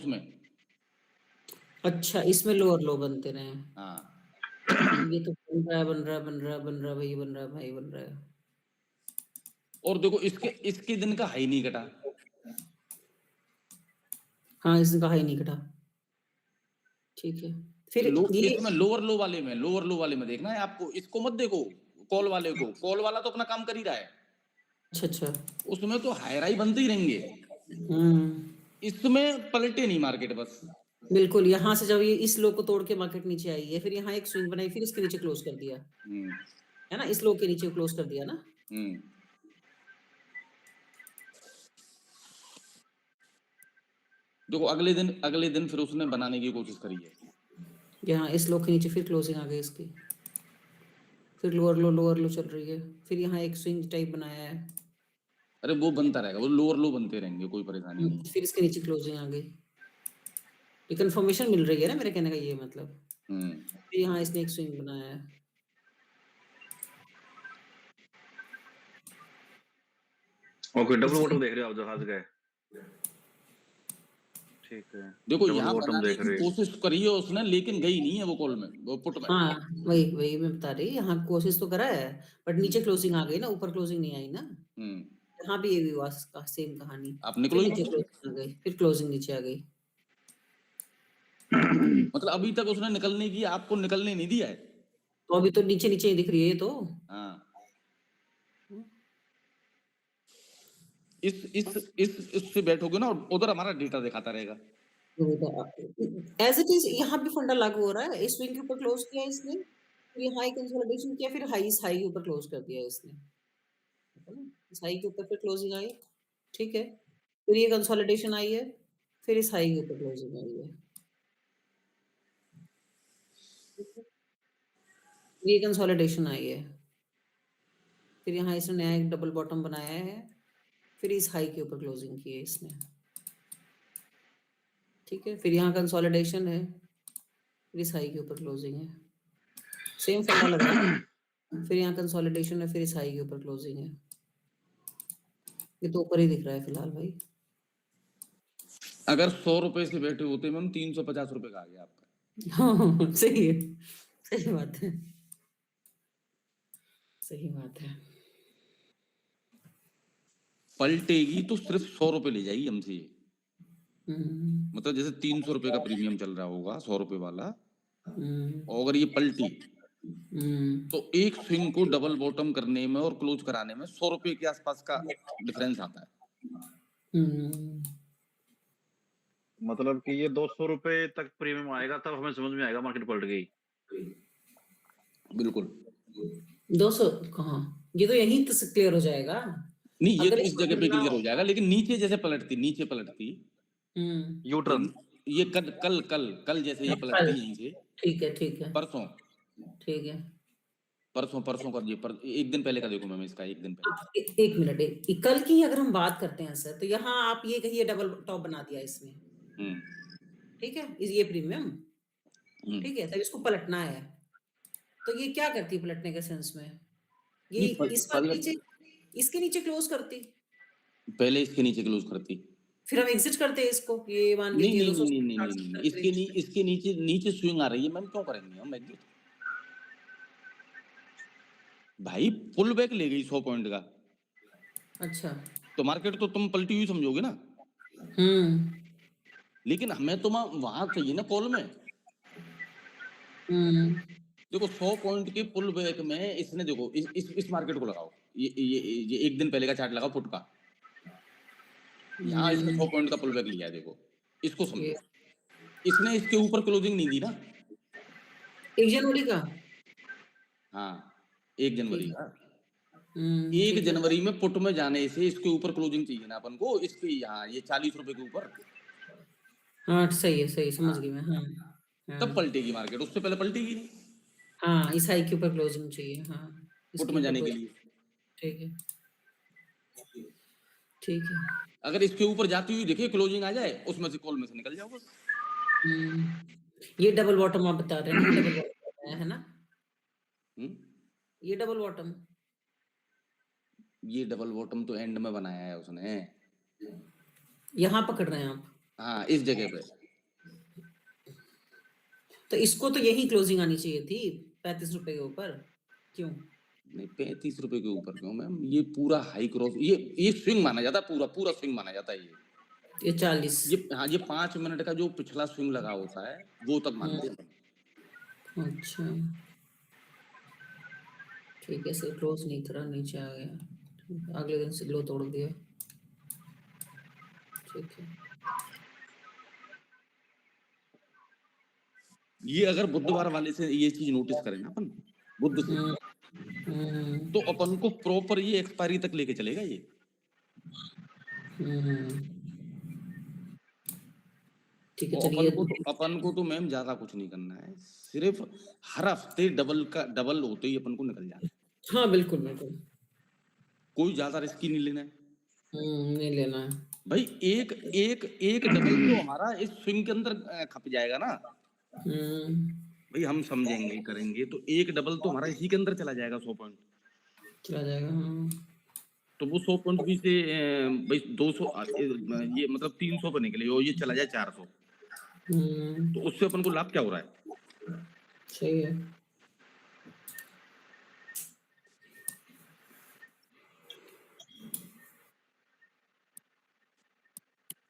उसमें। अच्छा, इसमें लो और लो बनते रहे। हाँ, ये तो बन रहा है, बन रहा है, बन रहा है, बन रहा है, भाई बन रहा है, भाई बन रहा है। और देखो इसके दिन का हाई नहीं कटा। हाँ, इसका हाई नहीं कटा। ठीक है, फिर ये इसमें लोअर लो वाले में देखना है आपको, इसको मत देखो, कॉल वाले को। कॉल वाला तो अपना काम कर ही रहा है, अच्छा, अच्छा। उसमें तो हाई राई बनते ही रहेंगे। इसमें पलटे नहीं मार्केट बस। बिल्कुल, यहाँ से जब ये इस लो को तोड़ के मार्केट नीचे आई है, फिर यहाँ एक स्विंग बनाई, फिर इसके नीचे क्लोज कर दिया, है ना? इस लो के नीचे क्लोज कर दिया ना। देखो अगले दिन फिर उसने बनाने की कोशिश करी है। यहाँ इस लो के नीचे फिर क्लोजिंग आ गई इसकी, फिर लोअर लो चल रही है, फिर यहाँ एक स्विंग टाइप बनाया है। अरे वो बनता रहेगा, वो लोअर लो बनते रहेंगे, कोई परेशानी नहीं। फिर इसके नीचे क्लोजिंग आ गई। ये कंफर्मेशन मिल रही है ना, मेरे कहने का ये मतलब। फिर यहाँ इसने एक स्विंग बनाया है। ओके, डबल बॉटम देख रहे हो आप जहाज गए। ठीक है, देखो डबल यहाँ बॉटम बनाने देख की रहे। कोशिश करी है उसने, लेकिन गई नहीं है वो कॉल में, वो पुट में। हाँ, वही मैं बता रही, यहाँ कोशिश तो करा है, बट नीचे क्लोजिंग आ गई ना, ऊपर क्लोजिंग नहीं आई ना। यहाँ भी ये हुआ सेम कहानी। आप फिर निकलो ही नीचे मत। क्लोजिंग आ गई, फिर क्लोजिंग नीचे आ गई। मतलब अभी तक उसने निकलने की, आपको निकलने नहीं दिया है। तो अभी तो नीचे नीचे ही दिख रही है ये तो। हाँ, इससे बैठोगे ना, उधर हमारा डेटा दिखाता रहेगा। एज इट इज यहाँ भी फंडा लागू हो रहा है। इस स्विंग के ऊपर क्लोज किया इसने, फिर ये हाई कंसोलिडेशन किया, फिर हाई के ऊपर क्लोज कर दिया इसने, है ना? इस हाई के ऊपर फिर क्लोजिंग आई, ठीक है। फिर ये कंसोलिडेशन आई है, फिर इस हाई के ऊपर क्लोजिंग आई है, ठीक है। ये कंसोलिडेशन आई है, फिर यहाँ इसने नया एक डबल बॉटम बनाया है, फिर इस हाई के ऊपर क्लोजिंग की है इसने, ठीक है। फिर यहाँ कंसोलिडेशन है, फिर इस हाई के ऊपर क्लोजिंग है, सेम फंडा लग रहा है। फिर यहाँ कंसोलिडेशन है, फिर इस हाई के ऊपर क्लोजिंग है। ये तो ऊपर ही दिख रहा है फिलहाल भाई। अगर 100 रुपए से बैठे होते मैम, 350 रुपए का आ गया आपका। हाँ, सही है, सही बात है, सही बात है। पलटेगी तो सिर्फ 100 रुपए ले जाएगी हमसे ये। मतलब जैसे 300 रुपए का प्रीमियम चल रहा होगा, 100 रुपए वाला, और अगर ये पलटी तो एक स्विंग को डबल बॉटम करने में और क्लोज कराने में 100 रुपए के आसपास का डिफरेंस आता है। मतलब कि ये 200 रुपए तक प्रीमियम आएगा, तब हमें समझ में आएगा मार्केट पलट गई। बिल्कुल 200 कहाँ, ये तो यहीं तो क्लियर हो जाएगा। नहीं, ये अगर तो इस जगह पे क्लियर हो जाएगा, लेकिन नीचे पलटती यू टर्न। ये कल जैसे ये पलटती यहीं से, ठीक है, ठीक है, परसों ठीक है। परसों कर दिए, एक दिन पहले का देखो मैम, इसका एक दिन पहले। एक मिनट, कल की अगर हम बात करते हैं सर, तो यहाँ आप ये कहिए डबल टॉप बना दिया इसमें, ठीक है, ये प्रीमियम, ठीक है, तब इसको पलटना है, तो ये क्या करती पलटने के सेंस में? ये इस वाले नीचे, इसके नीचे क्लोज करती, पहले इसके नीचे क्लोज करती, फिर हम एग्जिट करते हैं इसको, ये मान के नहीं कि नहीं 200 नहीं नहीं नहीं नहीं, इसके नीचे स्विंग आ रही है मैम, क्यों करेंगे हम एग्जिट? भाई पुल बैक ले गई 100 पॉइंट का। अच्छा, तो मार्केट तो तुम पलटी हुई समझोगे ना। लेकिन हमें तो वहां चाहिए ना कॉल में। देखो 100 पॉइंट के पुल बैक में इसने, देखो इस मार्केट को लगाओ, ये एक दिन पहले का चार्ट लगाओ फुट का, यहाँ इसने 100 पॉइंट का पुल बैक लिया है, देखो इसको समझो। इसने इसके ऊपर क्लोजिंग नहीं दी ना 1 जनवरी का। हाँ, 1 जनवरी का। 1 ठीक है। जनवरी में पुट में जाने से इसके ऊपर क्लोजिंग चाहिए ना अपन को, इसके यहाँ ये 40 रुपए के ऊपर। हाँ, सही है, सही समझ गई मैं। हाँ, तब पलटेगी मार्केट, उससे पहले पलटेगी नहीं हाँ, इस हाई के ऊपर क्लोजिंग चाहिए, हाँ, पुट इसके में ऊपर जाने के क्लोजिंग, लिए। ठीक है, ठीक है। अगर इसके ऊपर जाती हुई देखिए क्लोजिंग आ जाए, उसमें से कॉल में से निकल जाओ बस। ये डबल बॉटम आप बता रहे हैं, ये डबल बॉटम बताया है ना, ये डबल बॉटम, ये डबल बॉटम तो एंड में बनाया है उसने। यहाँ पकड़ रहे हैं आप? हाँ, इस जगह पे। तो इसको तो यही क्लोजिंग आनी चाहिए थी 35 रुपए के ऊपर, क्यों? नहीं 35 रुपए के ऊपर क्यों मैम, ये पूरा हाई क्रॉस, ये स्विंग माना जाता है, पूरा स्विंग माना जाता है ये 40। हाँ, ये 5 मिनट का जो पिछला स्विंग लगा होता है वो तक मानते हैं। अच्छा ठीक है, सर क्लोज नहीं करा, नीचे आ गया, अगले दिन से लो तोड़ दिया, ठीक है। ये अगर बुधवार वाले से ये चीज नोटिस करें ना अपन बुध से, तो अपन को प्रॉपर ये एक्सपायरी तक लेके चलेगा ये। ठीक है, तो चलिए। अपन को तो मैम ज्यादा कुछ नहीं करना है, सिर्फ हर हफ्ते डबल होते ही अपन को निकल जाना है। हाँ बिल्कुल बिल्कुल, कोई ज्यादा रिस्क नहीं लेना है। नहीं लेना है भाई, एक डबल तो हमारा इस स्विंग के अंदर खप जाएगा ना। भाई हम समझेंगे करेंगे तो एक डबल तो हमारा इसी के अंदर चला जाएगा, 100 पॉइंट चला जाएगा। तो वो 100 पॉइंट भी से भाई 200 ये मतलब 300 पे निकले और ये चला जाए 400, तो उससे अपन को लाभ क्या हो रहा है? सही है।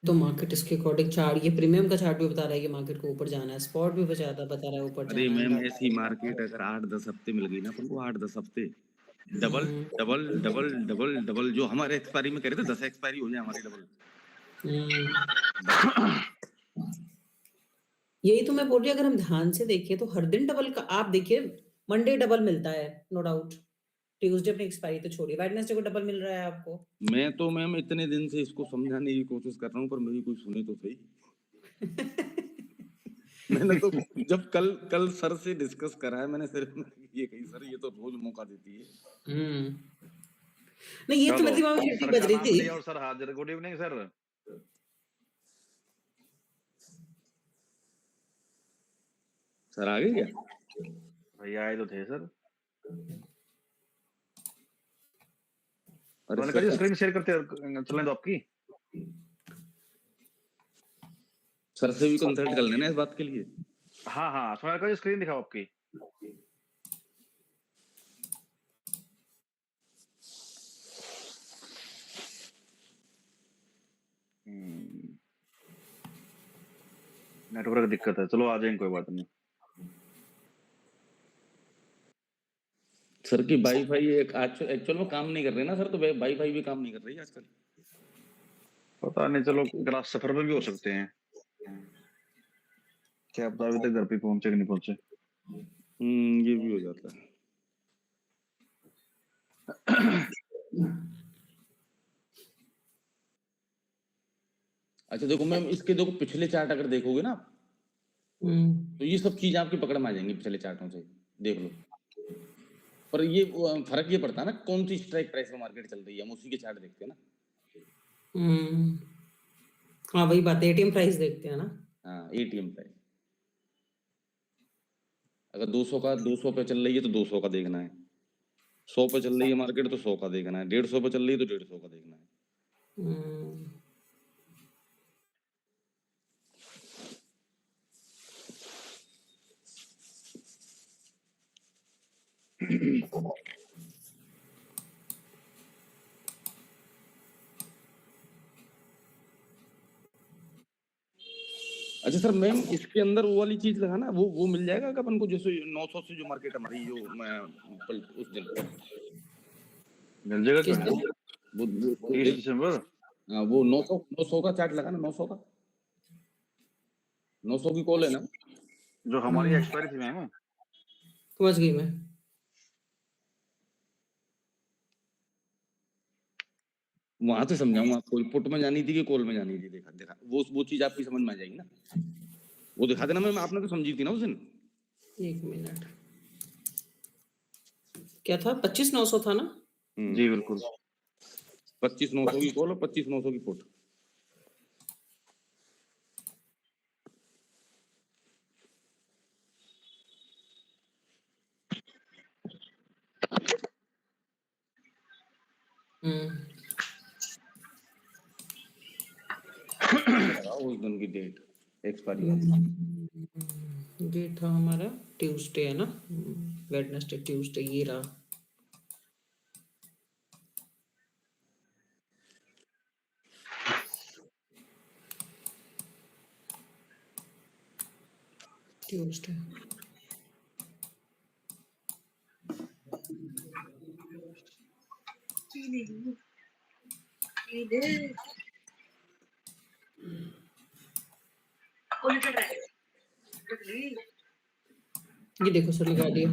तो मार्केट इसके अकॉर्डिंग चार्ट, ये प्रीमियम का चार्ट भी बता रहा है कि मार्केट को ऊपर जाना है, स्पॉट भी बता रहा है ऊपर जाना है। अरे मैम, ऐसी मार्केट अगर 8-10 हफ्ते मिल गई ना अपन को, 8-10 हफ्ते double double double double double, जो हमारे एक्सपायरी में कह रहे थे 10 एक्सपायरी हो जाए हमारी डबल। यही तो मैं बोल रही हूँ, अगर हम ध्यान से देखें तो हर दिन डबल का, आप देखिए मंडे डबल मिलता है नो डाउट, ट्यूसडे अपनी एक्सपायरी तो छोड़िए, वेडनेसडे को डबल मिल रहा है आपको। मैं तो मैम इतने दिन से इसको समझाने की कोशिश कर रहा हूँ, पर मेरी कोई सुने तो सही। मैंने तो जब कल सर से डिस्कस करा है, मैंने सिर्फ ये कही, सर ये तो रोज मौका देती है। नहीं, ये तो मेरे दिमाग में बज रही थी। और सर हाजिर, गुड इवनिंग सर। सर आ गए क्या? भैया आए तो थे सर। अरे मैंने स्क्रीन शेयर करते चलें तो आपकी, सर से भी कंसल्ट कर लेना इस बात के लिए। हाँ हाँ, सोनल का स्क्रीन दिखाओ आपकी। नेटवर्क दिक्कत है, चलो आ जाएंगे, कोई बात नहीं। सर की वाईफाई एक्चुअल में काम नहीं कर रही ना सर, तो वाईफाई भी काम नहीं कर रही आजकल। पता नहीं, चलो क्लास सफर में भी हो सकते हैं, क्या पता अभी तक घर पे पहुंचे कि नहीं पहुंचे। ये भी हो जाता है। अच्छा देखो मैम, इसके देखो पिछले चार्ट अगर देखोगे ना, तो ये सब चीज आपकी पकड़ में आ जाएंगी पिछले चार्टों से, देख लो। पर ये फर्क ये पड़ता है ना कौन सी स्ट्राइक प्राइस में मार्केट चल रही है, हम उसी के चार्ट देखते हैं ना। हाँ वही बात, एटीएम प्राइस देखते हैं ना। हाँ, एटीएम प्राइस अगर 200 पे चल रही है तो 200 का देखना है, 100 पे चल रही है मार्केट तो 100 का देखना है, 150 पे चल रही है तो 150 का देखना है। अच्छा सर मैम, इसके अंदर वो वाली चीज लगाना, वो मिल जाएगा क्या अपन को, जैसे 900 से जो मार्केट हमारी जो उस दिन मिल जाएगा, वो 30 दिसंबर। हाँ, वो 900 का चार्ट लगाना, 900 की कॉल है ना, जो हमारी एक्सपायरी थी मैम। समझ गई मैं। वहां से समझाऊंगा आपको, पुट में जानी थी कि कॉल में जानी थी, देखा वो चीज आपकी समझ में आ जाएगी ना, वो दिखा देना मैम, आपने तो समझी थी ना उस दिन। 1 मिनट, क्या था, 25,900 था ना? जी बिल्कुल, 25,900 की कॉल और 25,900 की पुट। उस दिन की डेट एक्सपायरी वाली। ये था हमारा ट्यूसडे है ना, वेडनेसडे ट्यूसडे, ये रहा। ट्यूसडे ये देखो सर, लगा दिया।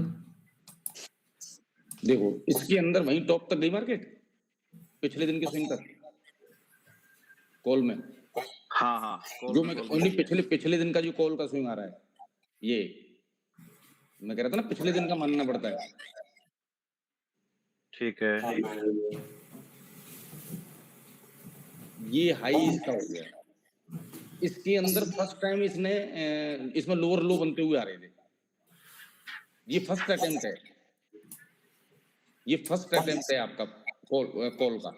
देखो इसके अंदर वहीं टॉप तक गई मार्केट पिछले दिन के स्विंग तक कॉल में। हाँ हाँ जो मैं ओनली पिछले दिन का जो कॉल का स्विंग आ रहा है, ये मैं कह रहा था ना पिछले दिन का मानना पड़ता है। ठीक है, ये हाई इसका हो गया। इसके अंदर फर्स्ट टाइम इसमें लोअर लो बनते हुए आ रहे थे। ये फर्स्ट अटेम्प्ट है, ये फर्स्ट अटेम्प्ट है आपका कॉल का,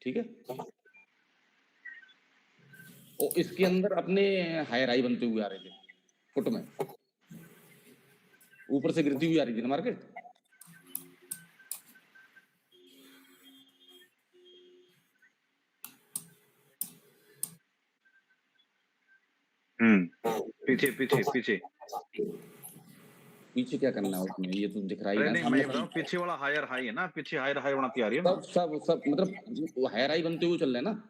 ठीक है। और इसके अंदर अपने हायर हाई बनते हुए आ रहे थे फुट में, ऊपर से गिरती हुई आ रही थी ना मार्केट। पीछे पीछे पीछे पीछे क्या करना है उसमें, ये तो दिख रहा ही ना नहीं, सामने। मैं बताऊं पीछे वाला हायर हाई है ना, पीछे हायर हाई बनाती आ रही है ना। सब मतलब हायर हाई बनते हुए चल रहे हैं ना।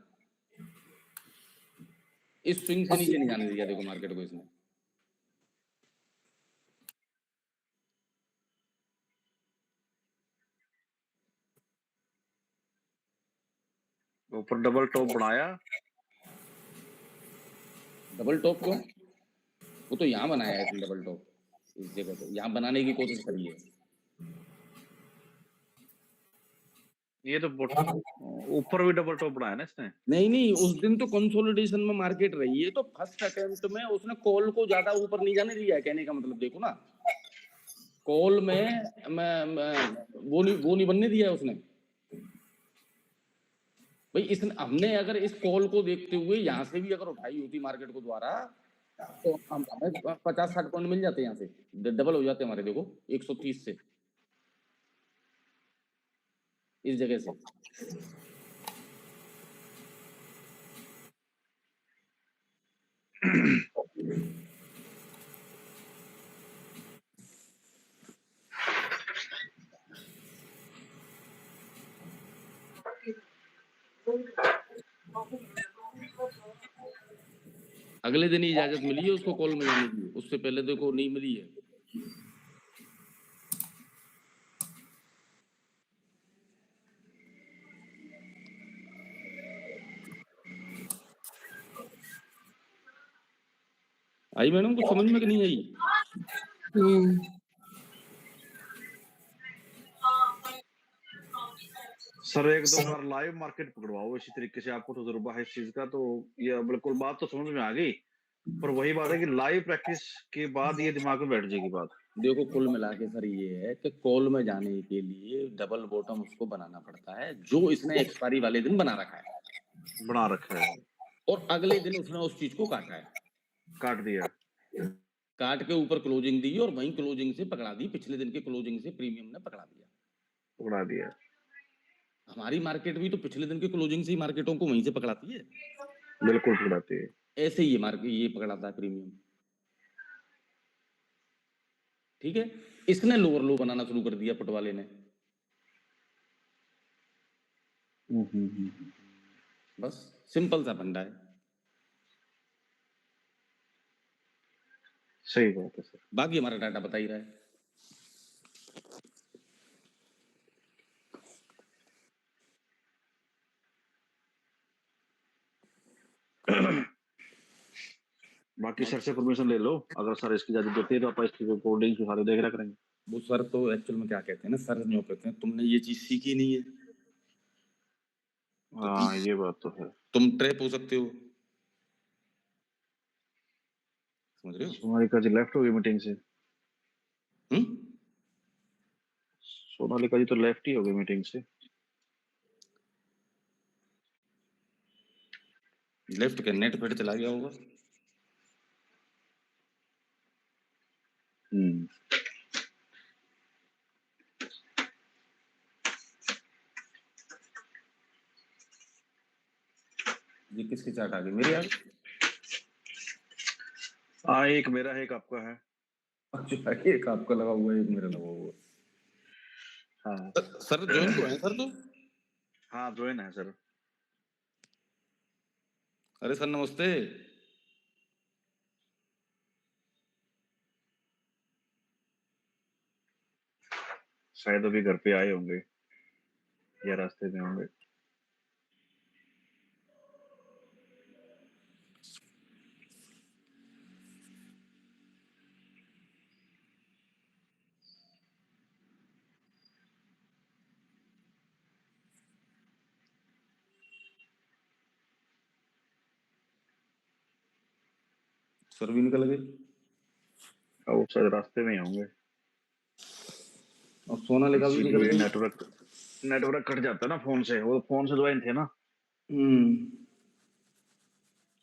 इस स्विंग से नीचे नहीं जाने दिया देखो मार्केट को इसने। ऊपर डबल टॉप बनाया, डबल टॉप क्यों, वो तो यहाँ बनाया है इसने डबल टॉप, इस जगह पे यहाँ बनाने की कोशिश करी है। ये तो ऊपर भी डबल टॉप बनाया ना इसने। नहीं, उस दिन तो कंसोलिडेशन में मार्केट रही है, तो फर्स्ट अटेम्प्ट में उसने कॉल को ज्यादा ऊपर नहीं जाने दिया है, कहने का मतलब देखो ना। कॉल में वो नहीं बनने दिया है उसने भाई। इसने हमने अगर इस कॉल को देखते हुए यहाँ से भी अगर उठाई होती मार्केट को द्वारा, तो हमें 50-60 पॉइंट मिल जाते, यहाँ से डबल हो जाते हमारे, देखो 130 से इस जगह से। अगले दिन ही इजाजत मिली है उसको कॉल में जाने की, उससे पहले देखो नहीं मिली है। आई मैडम कुछ समझ में कि नहीं आई? सर एक दो बार लाइव मार्केट पकड़वाओ इसी तरीके से, आपको तजुर्बा है इस चीज का, तो ये बिल्कुल बात तो समझ में आ गई। पर वही बात है कि लाइव प्रैक्टिस के बाद ये दिमाग में बैठ जाएगी बात। देखो कुल मिला के सर ये है कि कॉल में जाने के लिए डबल बॉटम उसको बनाना पड़ता है, जो इसने एक्सपायरी वाले दिन बना रखा है, और अगले दिन उसने उस चीज को काटा है, काट दिया, काट के ऊपर क्लोजिंग दी और वहीं क्लोजिंग से पकड़ा दी, पिछले दिन के क्लोजिंग से प्रीमियम ने पकड़ा दिया। हमारी मार्केट भी तो पिछले दिन के क्लोजिंग से ही मार्केटों को वहीं से पकड़ाती है, बिल्कुल पकड़ाती है। ऐसे ही ये मार्केट ये पकड़ाता है प्रीमियम, ठीक है। इसने लोअर लो बनाना शुरू कर दिया पुट वाले ने, बस सिंपल सा फंडा है। सही बात है सर। बाकी हमारा डाटा बता ही रहा है। बाकी सर से परमिशन ले लो, अगर सर इसकी इजाजत देते हैं तो आप इसकी रिकॉर्डिंग सारे देख रहा करेंगे। वो सर तो एक्चुअल में क्या कहते हैं ना, सर जो कहते हैं तुमने ये चीज सीखी नहीं है, हाँ ये बात तो है। तुम ट्रैप हो सकते हो, समझ रहे हो। सोनालिका जी लेफ्ट हो गई मीटिंग से। सोनालिका जी तो लेफ्ट ही हो गई मीटिंग से। लेफ्ट के नेट फिट चला गया होगा। ये किसकी चार्ट आ गई? मेरी आ गई? एक मेरा है, एक आपका है। अच्छा, एक आपका लगा हुआ है, एक मेरा लगा हुआ है। हाँ सर ज्वाइन तो है सर? तो हाँ ज्वाइन है सर। अरे सर नमस्ते। शायद अभी घर पे आए होंगे या रास्ते में होंगे। सर भी निकल गए। वो शायद रास्ते में ही होंगे। और सोनालिका भी निकल गई। नेटवर्क कट जाता है ना फोन से, वो फोन से ज्वाइन थे ना,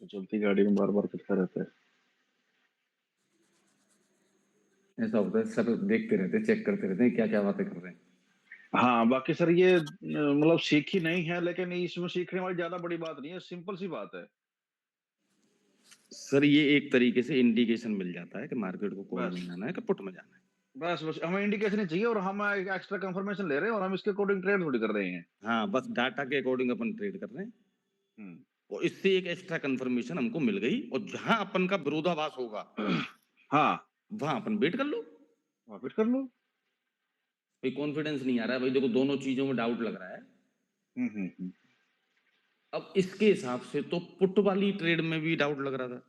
तो चलती गाड़ी में बार बार कटता रहता है। ऐसा होता है सर, देखते रहते, चेक करते रहते हैं क्या क्या बातें कर रहे हैं। हाँ बाकी सर ये मतलब सीखी नहीं है, लेकिन इसमें सीखने वाली ज्यादा बड़ी बात नहीं है, सिंपल सी बात है सर ये एक तरीके से इंडिकेशन मिल जाता है कि मार्केट को कॉल बस। में जाना है कि पुट में जाना है। बस हमें इंडिकेशन ही चाहिए, और हम एक्स्ट्रा कंफर्मेशन ले रहे हैं, और हम इसके अकॉर्डिंग ट्रेड थोड़ी कर रहे हैं। हाँ, बस डाटा के अकॉर्डिंग अपन ट्रेड कर रहे हैं। और इससे एक एक्स्ट्रा कंफर्मेशन हमको मिल गई, और जहां अपन का विरोधाभास होगा हाँ वहां अपन वेट कर लो, वापस कर लो। भाई कॉन्फिडेंस नहीं आ रहा है, भाई देखो दोनों चीजों में डाउट लग रहा है। अब इसके हिसाब से तो पुट वाली ट्रेड में भी डाउट लग रहा था।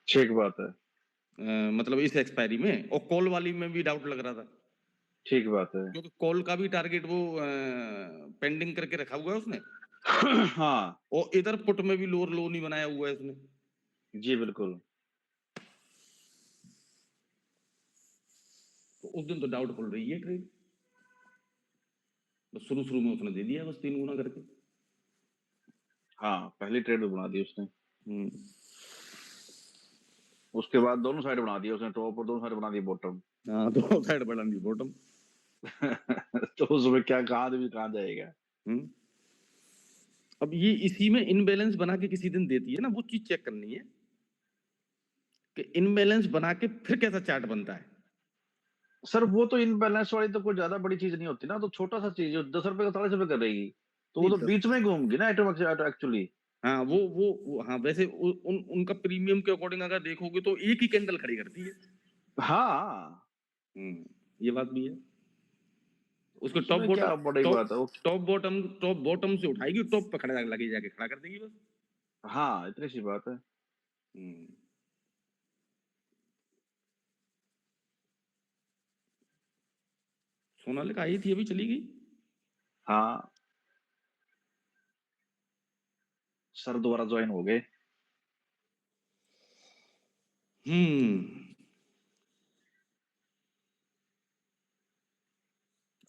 ठीक बात है। मतलब इस एक्सपायरी में, और कॉल वाली में भी डाउट लग रहा था। ठीक बात है। क्योंकि कॉल का भी टारगेट वो पेंडिंग करके रखा हुआ है उसने। हाँ और इधर पुट में भी लोअर लो नहीं बनाया हुआ है उसने। जी बिल्कुल। तो उस दिन तो डाउटफुल रही है ट्रेड, बस शुरू शुरू में उसने दे दिया बस 3 गुना करके। हाँ पहली ट्रेड बना दी उसने, हम्म। उसके बाद दोनों साइड बना दिया उसने, टॉप और दोनों साइड बना दी बॉटम। हाँ, तो साइड बढ़ा दी बॉटम। तो उसमें क्या कहाँ जाएगा। अब ये इसी में इनबैलेंस बना के किसी दिन देती है ना, वो चीज चेक करनी है कि इनबैलेंस बना के फिर कैसा चार्ट बनता है। सर वो तो इनबैलेंस वाली तो कोई ज्यादा बड़ी चीज नहीं होती ना, तो छोटा सा चीज जो 10 रुपए का 40 रुपए कर रहेगी, तो वो नहीं तो तो, बीच में घूमगी ना एक्चुअली। हाँ वो हाँ, वैसे उनका प्रीमियम के अकॉर्डिंग अगर देखोगे तो एक ही कैंडल खड़ी करती है। हाँ ये बात भी है। उसको टॉप उसमें बॉटम, क्या बड़ी बात है वो। टॉप बॉटम से उठाएगी, टॉप पे खड़ा लगे जाके खड़ा कर देगी बस। हाँ इतनी सी बात है। हम्म। सोनालिका आई थी, अभी चली गई। हाँ सर दोबारा ज्वाइन हो गए।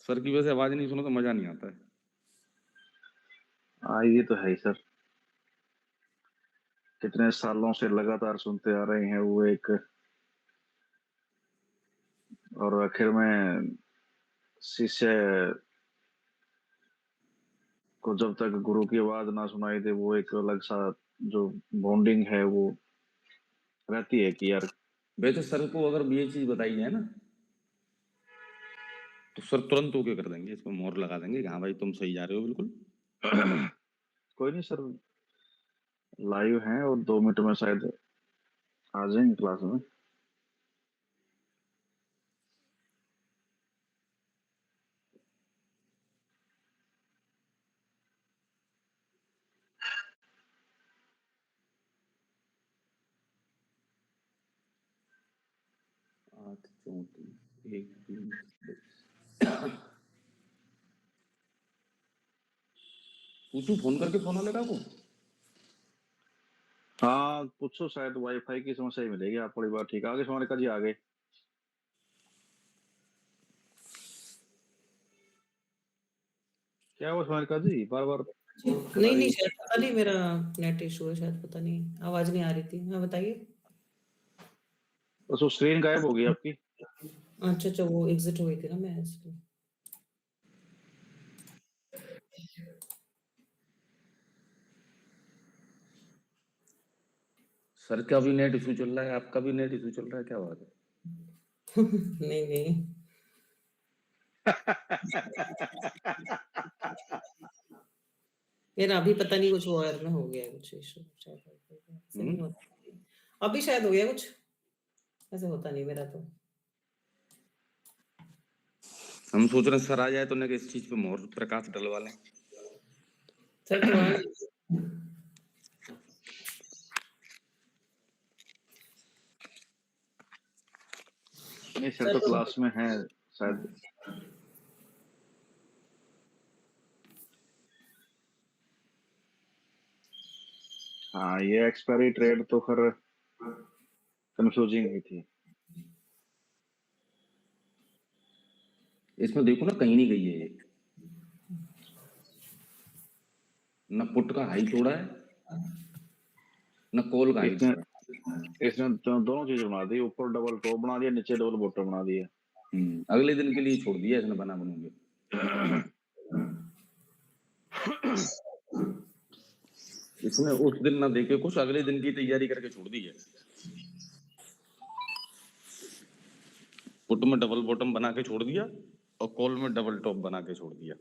सर की वैसे आवाज नहीं सुनो तो मजा नहीं आता है। हाँ ये तो है ही सर, कितने सालों से लगातार सुनते आ रहे हैं वो एक, और आखिर में शिष्य को जब तक गुरु की आवाज ना सुनाई दे, वो एक अलग सा जो बॉन्डिंग है वो रहती है कि यार। वैसे सर को अगर ये चीज बताई जाए ना, तो सर तुरंत ओके कर देंगे, इसमें मोहर लगा देंगे कि हाँ भाई तुम सही जा रहे हो बिल्कुल। कोई नहीं सर, लाइव हैं और 2 मिनट में शायद आ जाएंगे क्लास में। आठ 34 1 3 पूछू फोन करके, फोन लगा को। हाँ पूछो, शायद वाईफाई की समस्या ही मिलेगी। आप थोड़ी बात ठीक है, आगे सोनिका जी आगे। क्या हुआ सोनिका जी, बार बार नहीं नहीं शायद पता नहीं, मेरा नेट इशू है शायद, पता नहीं, आवाज नहीं आ रही थी। हाँ बताइए। बस वो स्क्रीन गायब हो गई आपकी। अच्छा अच्छा, वो एग्जिट हो गई थी ना मैं इसलिए। सर का भी नेट इशू चल रहा है, आपका भी नेट इशू चल रहा है, क्या बात है? नहीं नहीं मेरा अभी पता नहीं, कुछ वायर में हो गया कुछ इशू शायद, ऐसे नहीं होता अभी, शायद हो गया कुछ, ऐसे होता नहीं मेरा तो। हम सोच रहे हैं सर आ जाए तो ना इस चीज पे मोहर प्रकाश डलवा लें। सर तो आज नहीं सर तो क्लास में है शायद। हाँ ये एक्सपायरी ट्रेड तो फिर कंफ्यूजिंग ही थी। इसमें देखो ना, कहीं नहीं गई है, न पुट का हाई तोड़ा है, न कॉल का हाई तोड़ा है। इसने दोनों चीज बना दी, ऊपर डबल टॉप बना दिया, नीचे डबल बॉटम बना दिया। अगले दिन के लिए छोड़ दिया इसने बना बनूंगे। इसने उस दिन ना देखे कुछ, अगले दिन की तैयारी करके छोड़ दी है। पुट में डबल बॉटम बना के छोड़ दिया और कॉल में डबल टॉप बना के छोड़ दिया।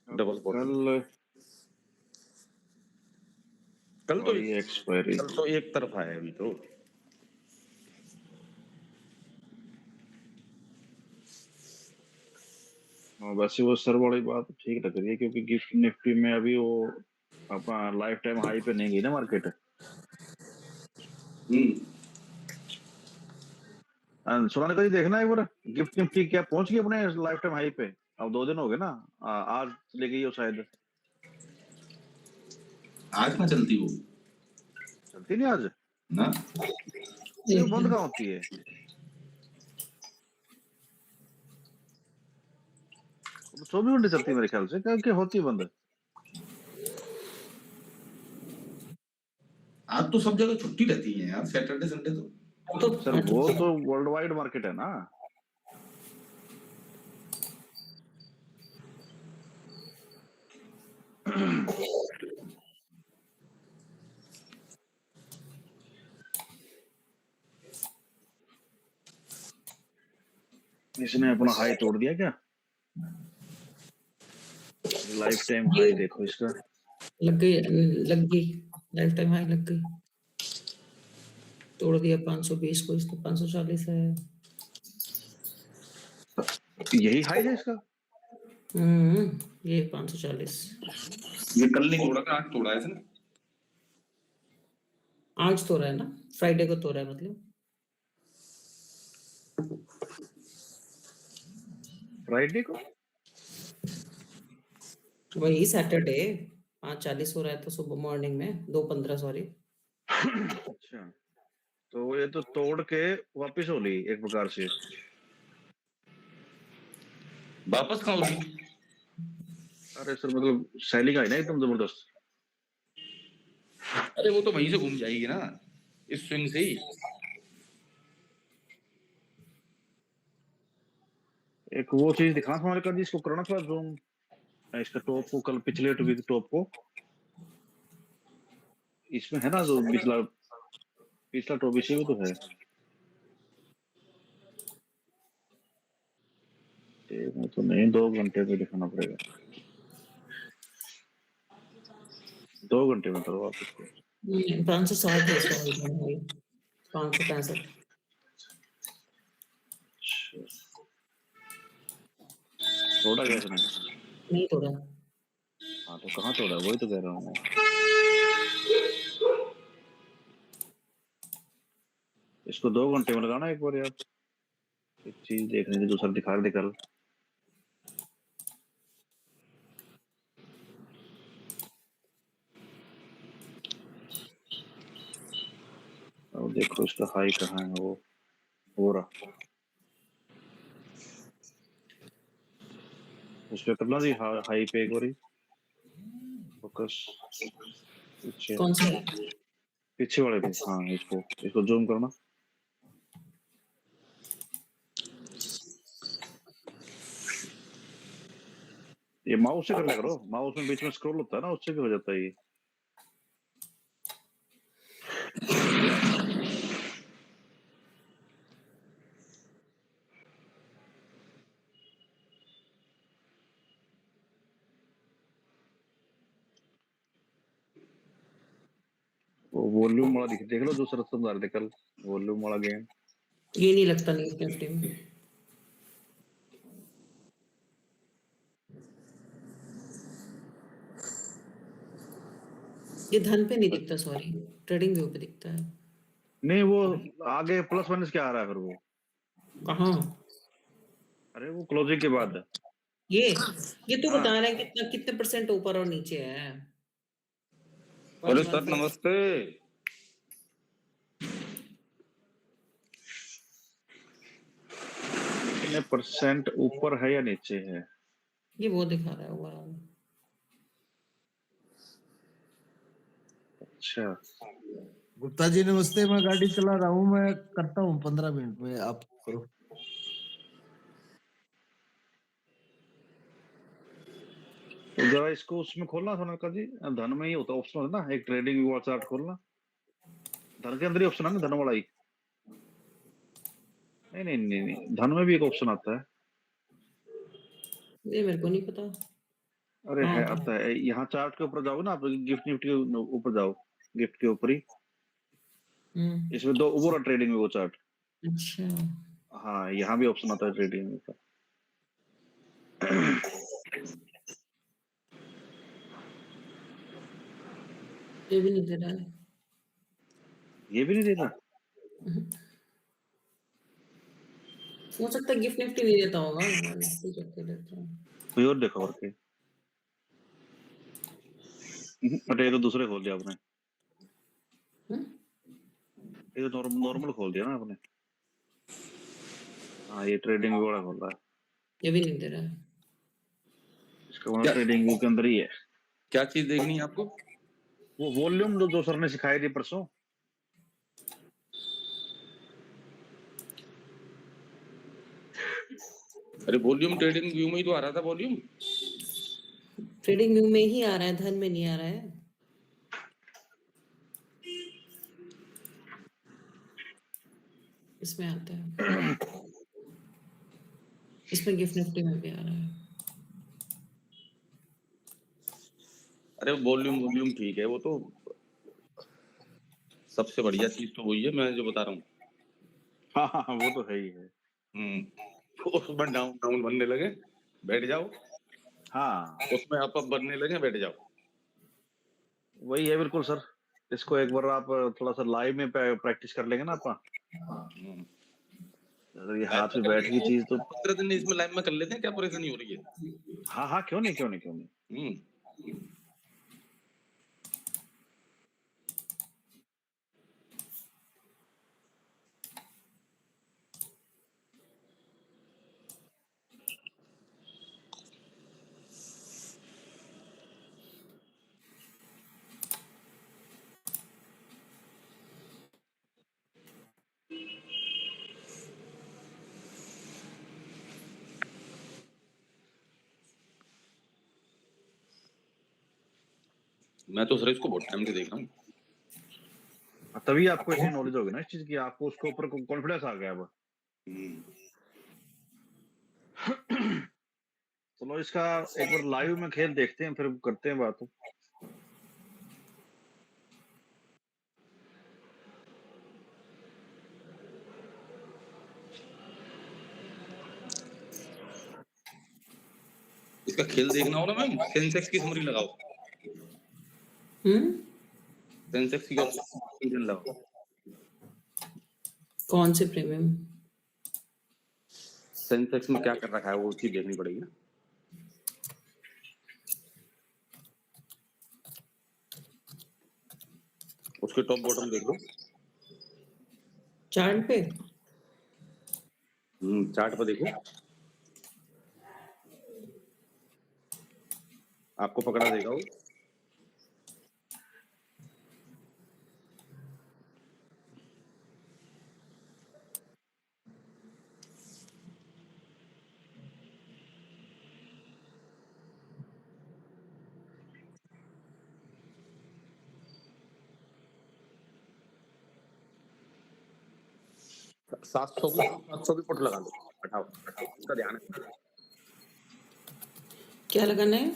डबल बॉटम कल तो एक्सपायरी, कल तो एक तरफा है अभी तो। वैसे वो सर वाली बात ठीक लग रही है, क्योंकि गिफ्ट निफ्टी में अभी वो अपना लाइफ टाइम हाई पे नहीं गई ना मार्केट। सुनाने का देखना एक बार, गिफ्ट निफ्टी क्या पहुंच गई अपने लाइफ टाइम हाई पे? अब 2 दिन हो गए ना, आज ले गई हो शायद। आज ना चलती वो, चलती नहीं आज ना, ये बंद कहाँ होती है? तो 24 घंटे चलती है मेरे ख्याल से, क्या होती है बंद? आज तो सब जगह छुट्टी रहती है यार, सैटरडे संडे तो सर वो तो वर्ल्ड वाइड मार्केट है ना। इसने अपना हाई तोड़ दिया क्या? लाइफ टाइम हाई देखो इसका, लग गई लाइफ टाइम हाई लग गई, तोड़ दिया 520 को, इसको 540 है। यही हाई है इसका। ये 540। ये कल नहीं तोड़ा था, आज तोड़ा है इसने। आज तोड़ा है ना, फ्राइडे को तोड़ा है मतलब। फ्राइडे को वही सैटरडे 5:40 हो रहा है तो सुबह मॉर्निंग में 2:15 सॉरी। अच्छा, तो ये तो तोड़ के वापस हो ली एक प्रकार से। वापस कहाँ होगी? अरे सर मतलब सैलिंग आई ना एकदम जबरदस्त। अरे वो तो वहीं से घूम जाएगी ना, इस स्विंग से ही। एक वो चीज दिखा हमारे का, जिसको करना था जूम, इसका टॉप को, कल पिछले वीक टॉप को, इसमें है ना जो पिछला टॉप इसी में तो है। वो तो नहीं, 2 घंटे में दिखाना पड़ेगा, 2 घंटे में करो आप इसको। 560 है, 565। तोड़ा गया इसने? नहीं तोड़ा। हाँ तो कहाँ तोड़ा, वही तो कह रहा हूँ मैं। इसको 2 घंटे में लगाना एक बार यार, एक चीज देखने की, दूसरा दिखा दे कल। और देखो इसका हाई कहाँ है, वो हो रहा। उस पे करना जी, हाई पे एक बारी फोकस पीछे, कौन सा? पीछे वाले पे। हाँ, इसको जूम करना। ये माउस से कर लिया करो, माउस में बीच में स्क्रॉल होता है ना, उससे भी हो जाता है ये। वो वॉल्यूम वाला देख लो, जो सरस समझा रहे थे कल, वॉल्यूम वाला गेम। ये नहीं लगता नहीं निफ्टी में। ये धन पे नहीं दिखता, सॉरी, ट्रेडिंग व्यू पे दिखता है। नहीं, वो आगे प्लस माइनस क्या आ रहा है फिर वो? कहाँ? अरे वो क्लोजिंग के बाद। ये तो हाँ। बता रहे हैं कितने परसेंट ऊपर और नीचे है। अरे सर नमस्ते। कितने परसेंट ऊपर है या नीचे है? ये वो दिखा रहा है ओवरऑल। अच्छा, गुप्ता जी नमस्ते, मैं गाड़ी चला रहा हूँ, मैं करता हूँ 15 मिनट में, आप करो। तो जरा इसको उसमें खोलना सोनका जी, धन में ही होता ऑप्शन है ना, एक ट्रेडिंग व्यू चार्ट खोलना। धन के अंदर ही ऑप्शन है ना, धन वाला ही। नहीं नहीं नहीं नहीं, धन में भी एक ऑप्शन आता है। ये मेरे को नहीं पता। अरे हाँ, है, तो आता है यहाँ चार्ट के ऊपर जाओ ना आप, गिफ्ट निफ्टी के ऊपर जाओ, गिफ्ट के ऊपर ही। इसमें दो वो रहा ट्रेडिंग व्यू चार्ट। अच्छा, हाँ, यहाँ भी ऑप्शन आता है ट्रेडिंग व्यू का। ये भी नहीं दे रहा है। ये भी नहीं देता। हो सकता है गिफ्ट निफ्टी नहीं देता होगा, मैं निफ्टी चेक कर लेता हूँ। कोई और देखो करके। अरे ये तो दूसरे खोल दिया आपने, ये तो नॉर्मल खोल दिया ना आपने। हाँ, ये ट्रेडिंग व्यू वाला खोल रहा है। ये भी नहीं दे रहा है। इसका मतलब ट्रेडिंग व्यू के अंदर ही है। क्या चीज देखनी है आपको? वो वॉल्यूम जो सर ने सिखाई थी परसों। अरे वॉल्यूम ट्रेडिंग व्यू में ही तो आ रहा था वॉल्यूम। ट्रेडिंग व्यू में ही आ रहा है, धन में नहीं आ रहा है। इसमें आता है, इसमें गिफ्ट निफ्टी में भी आ रहा है। अरे वॉल्यूम वॉल्यूम ठीक है, वो तो सबसे बढ़िया चीज तो वही है, मैं जो बता रहा हूँ। हाँ, वो तो है ही है। उसमें डाउन डाउन बनने लगे बैठ जाओ, हाँ, उसमें अप अप बनने लगे बैठ जाओ। वही है बिल्कुल सर। इसको एक बार आप थोड़ा सा लाइव में प्रैक्टिस कर लेंगे ना आप, अगर ये हाथ में बैठ गई चीज तो। 15 दिन इसमें लाइव में कर लेते हैं, क्या परेशानी हो रही है? हाँ हाँ, क्यों नहीं क्यों नहीं क्यों नहीं। मैं तो सर इसको बहुत टाइम से देख रहा हूँ। तभी आपको ऐसी नॉलेज होगी ना इस चीज की, आपको उसके ऊपर कॉन्फिडेंस आ गया अब। चलो इसका एक बार लाइव में खेल देखते हैं, फिर करते हैं बात। इसका खेल देखना हो ना मैम, सेंसेक्स की समरी लगाओ। सेंसेक्स की ऑप्शन लगाओ। कौन से प्रीमियम? सेंसेक्स में क्या कर रखा है वो चीज देखनी पड़ेगी ना। उसके टॉप बॉटम देख लो। चार्ट पे? चार्ट पर देखो। आपको पकड़ा देगा वो। सात सौ की पुट लगा लो, हटाओ उसका ध्यान है। क्या लगाना है?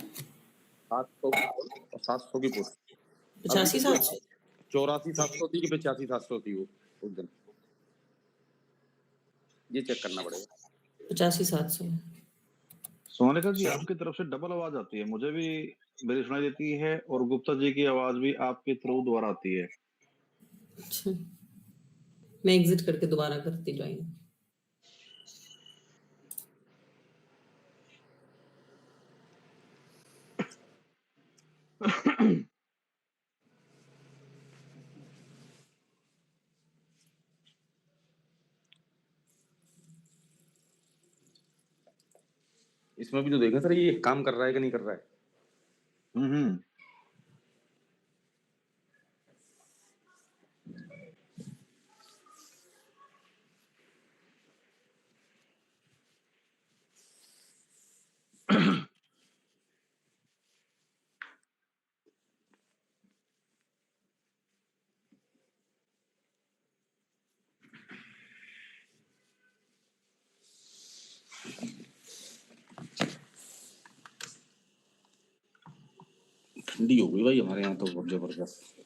700 की पुट और 700 की पुट। 85-700 84-700 थी कि 85-700 थी वो उस दिन, ये चेक करना पड़ेगा। 85-700। सोनिका जी आपकी तरफ से डबल आवाज आती है, मुझे भी मेरी सुनाई देती है और गुप्ता जी की आवाज भी आपके थ्रू दोबारा आती है। अच्छा, मैं एग्जिट करके दोबारा करती ज्वाइन। इसमें भी तो देखा सर ये काम कर रहा है कि नहीं कर रहा है। ठंडी हो गई भाई हमारे यहाँ तो बहुत जबरदस्त।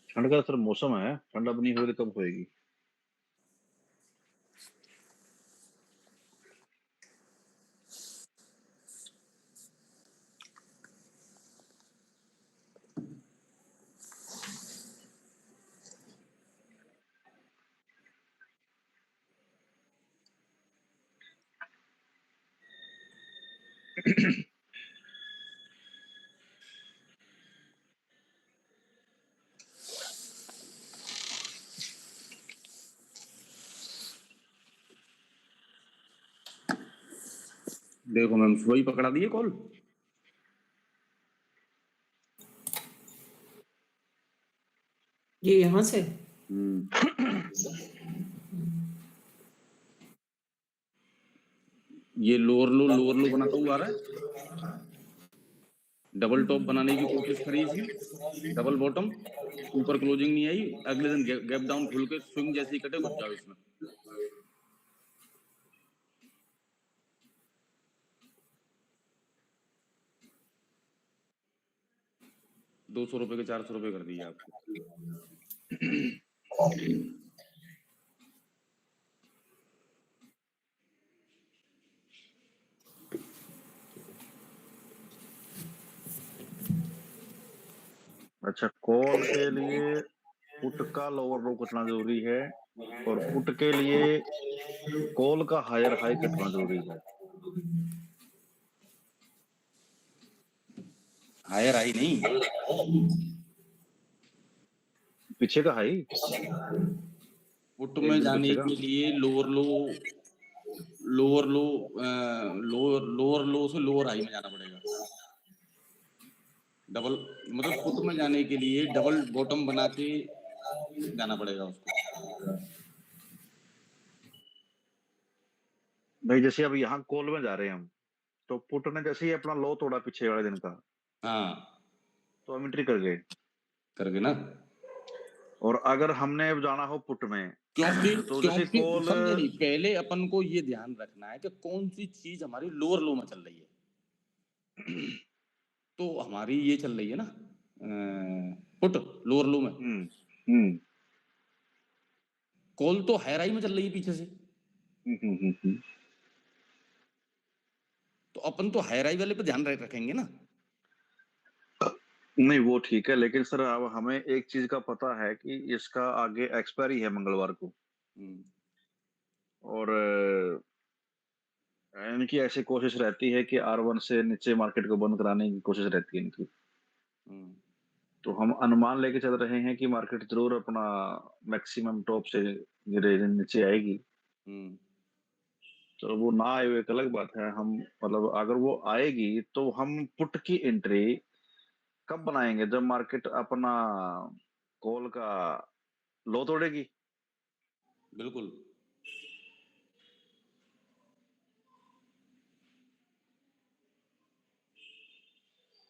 ठंड का सर मौसम है, ठंड अब नहीं होगी तो कब होएगी। देखो मैम सुबह ही पकड़ा दिए कॉल। ये यहाँ से ये लोअर लो बनाता हुआ आ रहा है। डबल टॉप बनाने की कोशिश करी इसने, डबल बॉटम, ऊपर क्लोजिंग नहीं आई, अगले दिन गैप डाउन खुल के स्विंग जैसे ही कटे घुस जाओ इसमें। ₹200 के 400 कर दिए आपको। अच्छा, कॉल के लिए पुट का लोअर लो कटना जरूरी है और पुट के लिए कॉल का हायर हाई कटना जरूरी है। हायर आई नहीं, पीछे का हाई पुट में जाने के लिए लोअर लो से लोअर हाई में जाना पड़ेगा। डबल मतलब पुट में जाने के लिए डबल बॉटम बना के जाना पड़ेगा उसको। भाई जैसे अब यहाँ कॉल में जा रहे हैं हम, तो पुट ने जैसे ही अपना लो तोड़ा पीछे वाले दिन का, हाँ तो हम एंट्री कर गए ना। और अगर हमने अब जाना हो पुट में, तो जैसे कॉल समझे नहीं, पहले अपन को ये ध्यान रखना है कि कौन सी चीज हमारी लोअर लो में चल रही है। तो हमारी ये चल रही है ना पुट लोअर लो में, कॉल तो हायर हाई में चल रही है पीछे से। तो अपन तो हायर हाई वाले पे ध्यान रखेंगे ना। नहीं वो ठीक है, लेकिन सर अब हमें एक चीज का पता है कि इसका आगे एक्सपायरी है मंगलवार को, और इनकी ऐसी कोशिश रहती है कि R1 से नीचे मार्केट को बंद कराने की कोशिश रहती है इनकी। तो हम अनुमान लेके चल रहे हैं कि मार्केट जरूर अपना मैक्सिमम टॉप से गिरे नीचे आएगी। तो वो ना आए हुए एक अलग बात है। हम मतलब अगर वो आएगी तो हम पुट की एंट्री कब बनाएंगे, जब मार्केट अपना कॉल का लो तोड़ेगी। बिल्कुल।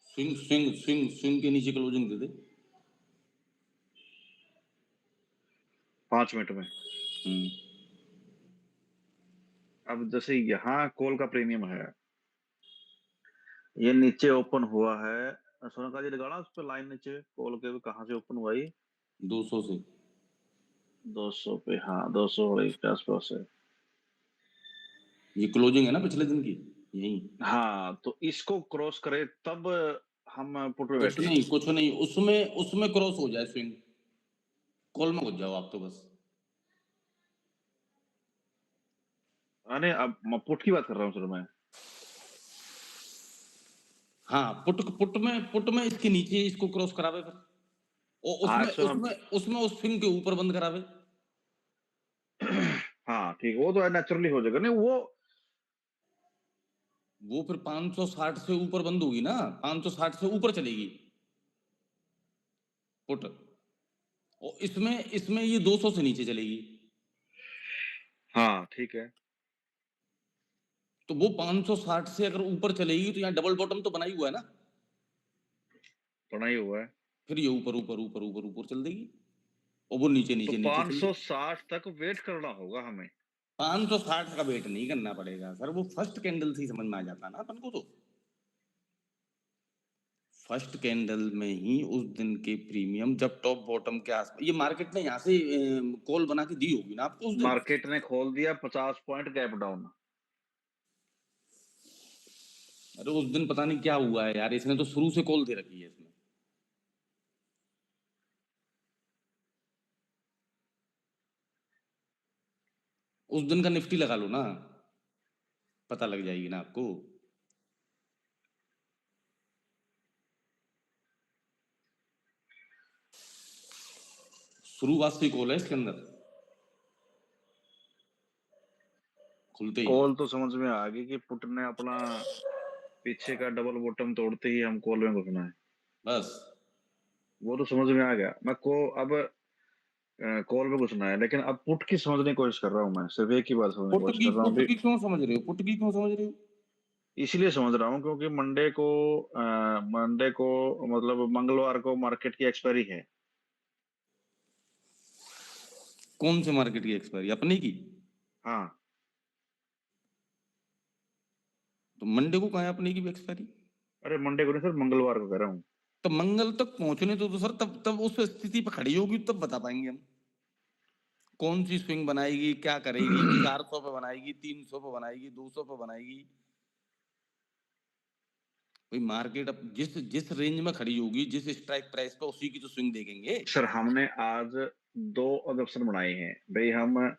स्विंग स्विंग स्विंग स्विंग के नीचे क्लोजिंग दे दे 5 मिनट में। अब जैसे यहाँ कॉल का प्रीमियम है, ये नीचे ओपन हुआ है, सोनका जी लगाना उस पर लाइन नीचे कॉल के कहाँ से ओपन हुआ ये 200 से 200 पे। हाँ 200 के आसपास है। ये क्लोजिंग है ना पिछले दिन की यही। हाँ तो इसको क्रॉस करे तब हम पुट में बैठे। कुछ नहीं उसमें उसमें क्रॉस हो जाए स्विंग कॉल में घुस जाओ आप तो बस। अरे अब मैं पुट की बात कर रहा हूँ सर मैं। हाँ पुट में इसके नीचे इसको क्रॉस करावे फिर और हाँ उसमें सर उसमें उसमें उस स्विंग के ऊपर बंद करावे। हाँ ठीक, वो तो नेचुरली हो जाएगा। नहीं वो फिर 560 से ऊपर बंद होगी ना 560 से ऊपर चलेगी पुट और इसमें इसमें ये 200 से नीचे चलेगी। हाँ ठीक है। तो वो 560 से अगर ऊपर चलेगी तो यहाँ डबल बॉटम तो बना ही हुआ है ना, बना ही हुआ है। फिर ये ऊपर ऊपर ऊपर ऊपर ऊपर चल देगी और वो नीचे तो नीचे नीचे चल देगी। 560 तक वेट करना होगा हमें। 560 का वेट नहीं करना पड़ेगा सर, वो फर्स्ट कैंडल से ही समझ में आ जाता ना अपन को। तो फर्स्ट कैंडल में ही उस दिन के प्रीमियम जब टॉप बॉटम के आसपास ये मार्केट ने यहाँ से कॉल बना के दी होगी ना आपको उस दिन। मार्केट ने खोल दिया 50 पॉइंट गैप डाउन। अरे उस दिन पता नहीं क्या हुआ है यार, इसने तो शुरू से कॉल दे रखी है इसमें। उस दिन का निफ्टी लगा लो ना, पता लग जाएगी ना आपको। शुरुआत से कॉल है इसके अंदर खुलते ही। कॉल तो समझ में आ गई कि पुट ने अपना पीछे का डबल बॉटम तोड़ते ही हम कॉल में घुसना है, बस वो तो समझ में आ गया। मैं को अब कॉल में घुसना है, लेकिन अब पुट की समझने की कोशिश कर रहा हूँ। मैं सिर्फ एक ही बात समझने की कोशिश कर रहा हूँ पुट अभी। की क्यों समझ रहे हो, पुट की क्यों समझ रहे हो? इसलिए समझ रहा हूँ क्योंकि मंडे को मतलब मंगलवार को मार्केट की एक्सपायरी है। कौन से मार्केट की एक्सपायरी, अपने की? हाँ तो मंडे को कहाँ है अपने की भी एक्सपायरी? अरे मंडे को नहीं सर, मंगलवार को कह रहा हूँ। तो मंगल तक पहुंचने तो सर, तब तब उस स्थिति पर खड़ी होगी तब बता पाएंगे हम कौन सी स्विंग बनाएगी, क्या करेगी, 400 पे बनाएगी, 300 पे बनाएगी, 200 पे बनाएगी। भाई मार्केट अब जिस जिस रेंज में खड़ी होगी, जिस स्ट्राइक प्राइस पे, उसी की तो स्विंग देखेंगे सर हमने आज 2 ऑप्शन बनाए हैं भाई। हम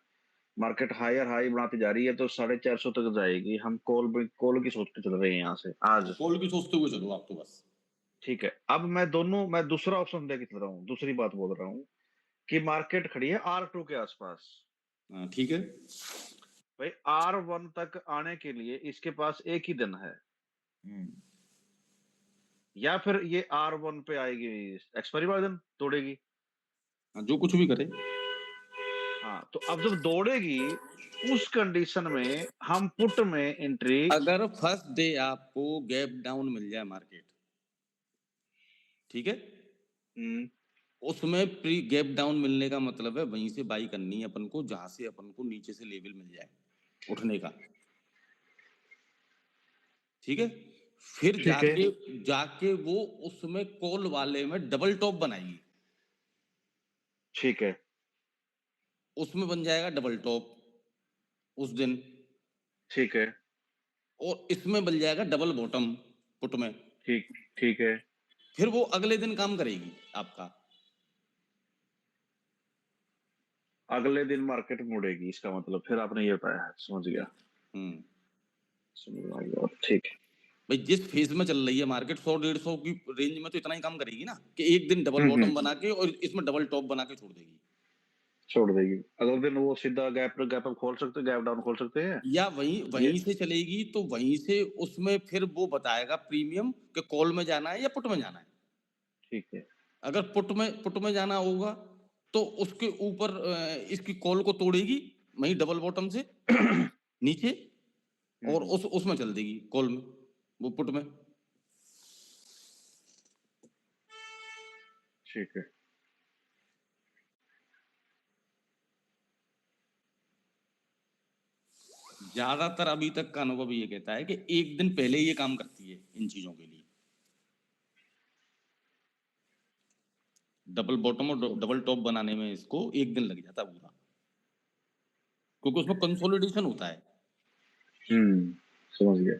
मार्केट हायर हाई बनाती जा रही है तो 450 तक जाएगी। हम कॉल की सोच के चल रहे हैं यहाँ से आज। कॉल की सोचते हुए चलो आप तो बस। ठीक है, अब मैं दूसरा ऑप्शन देके चल रहा हूँ, दूसरी बात बोल रहा हूँ कि मार्केट खड़ी है R2 के आसपास। ठीक है। भाई R1 तक आने के लिए इसके पास एक ही दिन है, या फिर ये R1 पे आएगी एक्सपायरी वाले दिन तोड़ेगी। जो कुछ भी करे। हाँ तो अब जब दौड़ेगी उस कंडीशन में हम पुट में एंट्री। अगर फर्स्ट डे आपको गैप डाउन मिल जाए मार्केट, ठीक है, उसमें प्री गैप डाउन मिलने का मतलब है वहीं से बाई करनी है अपन को, जहां से अपन को नीचे से लेवल मिल जाए उठने का। ठीक है, फिर ठीक जाके है। जाके वो उसमें कॉल वाले में डबल टॉप बनाएगी। ठीक है। उसमें बन जाएगा डबल टॉप उस दिन। ठीक है। और इसमें बन जाएगा डबल बॉटम पुट में। ठीक ठीक है। फिर वो अगले दिन काम करेगी आपका। अगले दिन मार्केट मुड़ेगी, इसका मतलब फिर आपने ये बताया है, समझ गया। समझ में आ गया, ठीक है। भाई जिस फेज में चल रही है मार्केट 100-150 की रेंज में तो इतना ही काम करेगी ना कि एक दिन डबल बॉटम बना के और इसमें डबल टॉप बना के छोड़ देगी। छोड़ देगी। अगले दिन वो सीधा गैप अप खोल सकते, गैप डाउन खोल सकते हैं, या वहीं से चलेगी तो वहीं से उसमें फिर वो बताएगा प्रीमियम कि कॉल में जाना है या पुट में जाना है। ठीक है। अगर पुट में जाना होगा तो उसके ऊपर इसकी कॉल को तोड़ेगी वहीं डबल बॉटम से नीचे और उसमें चल देगी कॉल में, वो पुट में। ठीक है। ज्यादातर अभी तक का अनुभव ये कहता है कि एक दिन पहले ये काम करती है इन चीजों के लिए। डबल बॉटम और डबल टॉप बनाने में इसको एक दिन लग जाता है पूरा, क्योंकि उसमें कंसोलिडेशन होता है। समझ गया।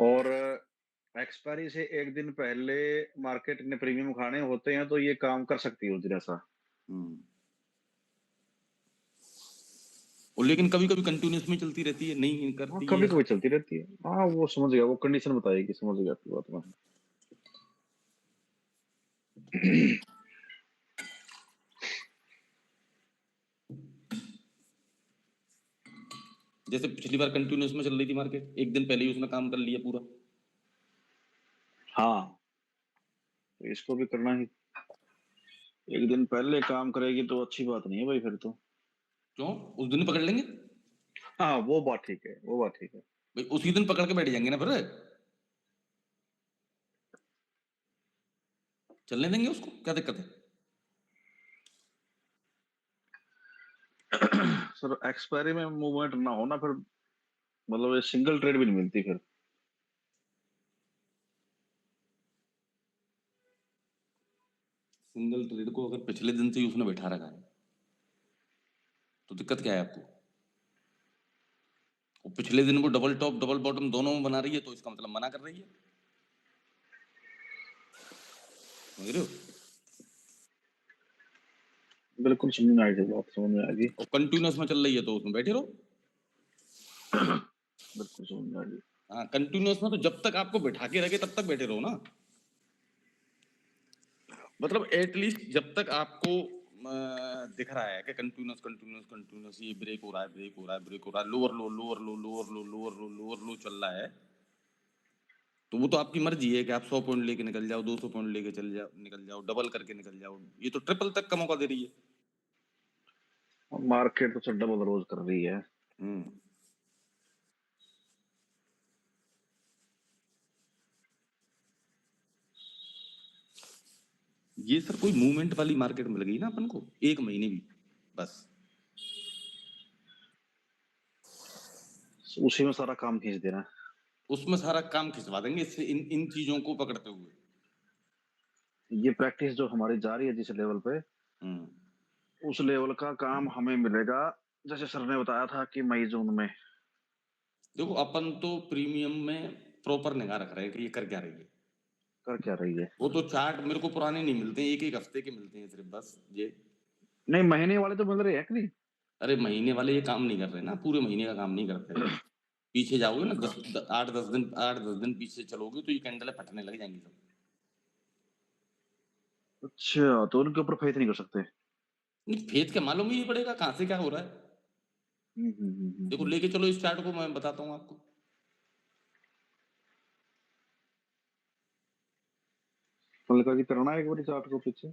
और एक्सपायरी से एक दिन पहले मार्केट ने प्रीमियम खाने होते हैं तो ये काम कर सकती है उस दिन ऐसा। और लेकिन कभी कभी कंटिन्यूस में चलती रहती है, नहीं करती कभी है। कभी चलती रहती है। हाँ वो समझ गया, वो कंडीशन बताएगी, समझ गया आपकी बात में। जैसे पिछली बार कंटिन्यूस में चल रही थी मार्केट, एक दिन पहले ही उसने काम कर लिया पूरा। हाँ तो इसको भी करना ही, एक दिन पहले काम करेगी तो अच्छी बात नहीं है भाई फिर तो। क्यों? उस दिन पकड़ लेंगे। हाँ वो बात ठीक है, वो बात ठीक है भाई उसी दिन पकड़ के बैठ जाएंगे ना, फिर चलने देंगे उसको, क्या दिक्कत है? सर एक्सपायरी में मूवमेंट ना होना फिर मतलब ये सिंगल ट्रेड भी नहीं मिलती फिर। सिंगल ट्रेड को अगर पिछले दिन से ही उसने बैठा रखा है तो दिक्कत क्या है आपको? वो पिछले दिन वो डबल टॉप डबल बॉटम दोनों में बना रही है तो इसका मतलब मना कर रही है, समझ रहे हो? बिल्कुल समझ में आ गई, बात समझ में आ गई। और कंटिन्यूस में चल रही है तो उसमें बैठे रहो। बिल्कुल समझ में आ गई। हाँ, कंटिन्यूस में तो जब तक आपको बैठा के रखे तब तक बैठे रहो ना। मतलब एटलीस्ट जब तक आपको दिख रहा है कि कंटिन्यूस कंटिन्यूस कंटिन्यूस ये ब्रेक हो रहा है, ब्रेक हो रहा है, ब्रेक हो रहा है, लोअर लो लोअर लो लोअर लो लोअर लो लोअर लो चल रहा है, तो वो तो आपकी मर्जी है कि आप 100 पॉइंट लेके निकल जाओ, 200 पॉइंट लेके चल जाओ, निकल जाओ, डबल करके निकल जाओ। ये तो ट्रिपल तक का मौका दे रही है। मार्केट तो सर डबल रोज कर रही है। ये सर कोई मूवमेंट वाली मार्केट मिल गई ना अपन को, एक महीने भी बस उसी में सारा काम खींच देना, उसमें सारा काम खिंचवा देंगे इससे, इन चीजों को पकड़ते हुए। ये प्रैक्टिस जो हमारी जा रही है जिस लेवल पे, उस लेवल का काम हमें मिलेगा जैसे सर ने बताया था कि मई जून में। देखो अपन तो प्रीमियम में प्रॉपर निगाह रख रहे हैं कि ये कर क्या रही है, कर क्या रही है। वो तो चार्ट मेरे को पुराने नहीं मिलते, एक एक हफ्ते के मिलते हैं सिर्फ बस ये। नहीं महीने वाले तो मिल रहे हैं कि नहीं। अरे महीने वाले ये काम नहीं कर रहे ना, पूरे महीने का काम नहीं करते। पीछे जाओगे ना 8-10 दिन पीछे चलोगे तो ये कैंडल फटने लग जाएंगी सब। अच्छा तो उनके ऊपर फेथ नहीं कर सकते। नहीं, फेथ क्या, मालूम ही नहीं पड़ेगा कहाँ से क्या हो रहा है। देखो लेके चलो इस चार्ट को, मैं बताता हूँ आपको। मल्लिका जी करना है एक बार चार्ट को पीछे।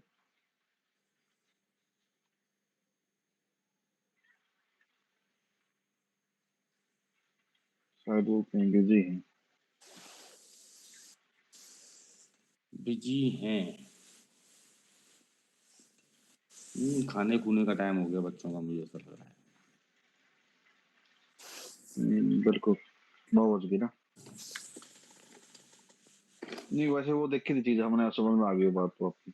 शायद वो कहीं बिजी हैं। बिजी हैं? खाने खूने का टाइम हो गया बच्चों का, मुझे ऐसा लग रहा है। बिल्कुल 9 बज गई ना। नहीं वैसे वो देखी थी चीज, हमने समझ में आ गई बात तो आपकी।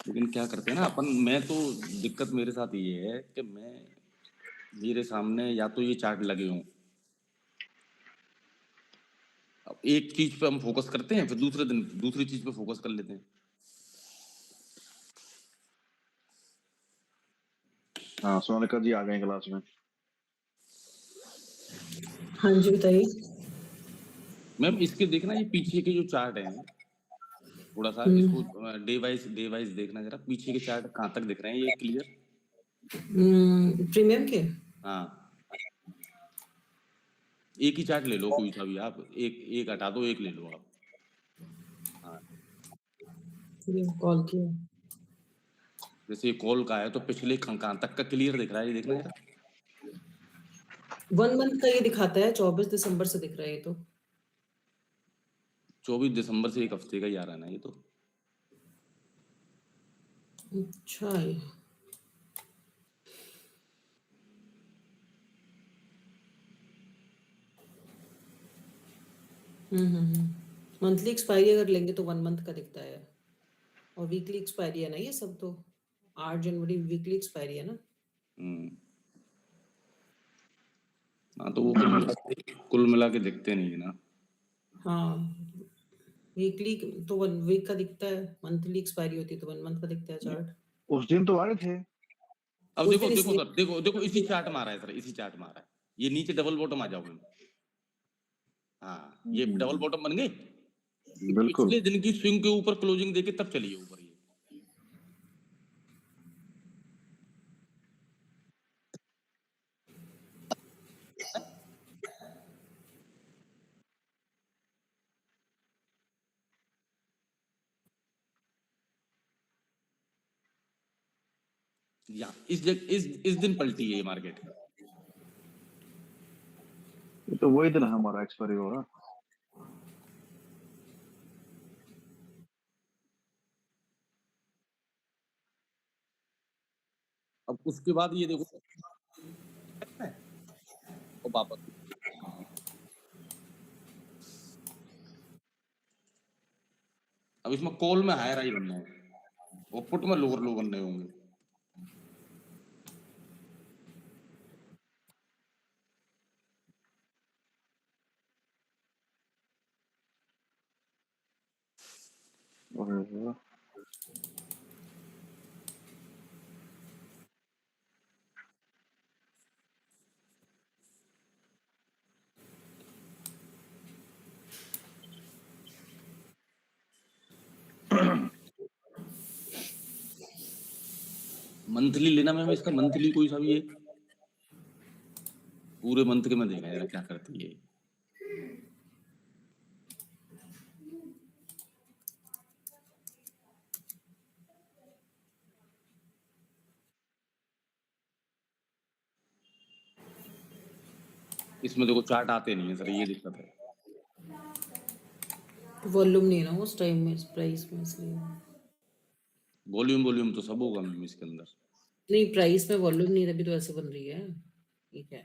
लेकिन क्या करते हैं ना अपन, मैं तो दिक्कत मेरे साथ ये है कि मेरे सामने या तो ये चार्ट लगे हों, अब एक चीज पे हम फोकस करते हैं फिर दूसरे दिन दूसरी चीज पे फोकस कर लेते हैं। हाँ सोनिका जी आ गए क्लास में। हाँ जी बताइए। मैम इसके देखना, ये पीछे के जो चार्ट हैं, थोड़ा सा इसको डे वाइज देखना जरा, पीछे के चार्ट कहाँ तक दिख रहे हैं ये क्लियर? प्रीमियम के? हाँ, एक ही चार्ट ले लो कोई सा भी आप, एक हटा दो, एक ले लो आप। हाँ, कॉल किया जैसे कॉल का है तो पिछले कहाँ तक का क्लियर दिख रहा है, ये देखना जरा। 1 मंथ का ये दिखाता है, 24 दिसंबर से दिख रहा है ये तो। 24 दिसंबर से एक हफ्ते का ही आ रहा है ना ये तो। अच्छा है। मंथली एक्सपायरी अगर लेंगे तो 1 मंथ का दिखता है, और वीकली एक्सपायरी है ना ये सब तो। 8 जनवरी वीकली एक्सपायरी है ना। हाँ तो वो कुल मिला के दिखते नहीं है ना। हाँ, वीकली तो 1 वीक का दिखता है, मंथली एक्सपायरी होती है तो 1 मंथ का दिखता है चार्ट। उस दिन तो आए थे। अब उस देखो दिन देखो इसलिए सर, देखो इसी चार्ट मारा है सर, इसी चार्ट मारा है। ये नीचे डबल बॉटम आ जाओ मैम। हाँ, ये डबल बॉटम बन गए। बिल्कुल। पिछले दिन की स्विंग के ऊपर क्लोजिंग देके तब चलिए ऊपर ये। या इस दिन पलटी है ये मार्केट। तो वही दिन हमारा एक्सपायरी हो रहा। अब उसके बाद ये देखो और वापस, अब इसमें कॉल में हायर हाई बनना है और पुट में लोअर लो बनने होंगे। मंथली लेना मैम, इसका मंथली कोई सा भी है, पूरे मंथ के में देखा जरा क्या करती है। इसमें देखो चार्ट आते नहीं है सर, ये दिक्कत है। वॉल्यूम नहीं है ना उस टाइम में, इस प्राइस में, इसलिए। वॉल्यूम तो सब होगा मैम इसके अंदर। नहीं, प्राइस में वॉल्यूम नहीं, अभी तो ऐसे बन रही है। ठीक है।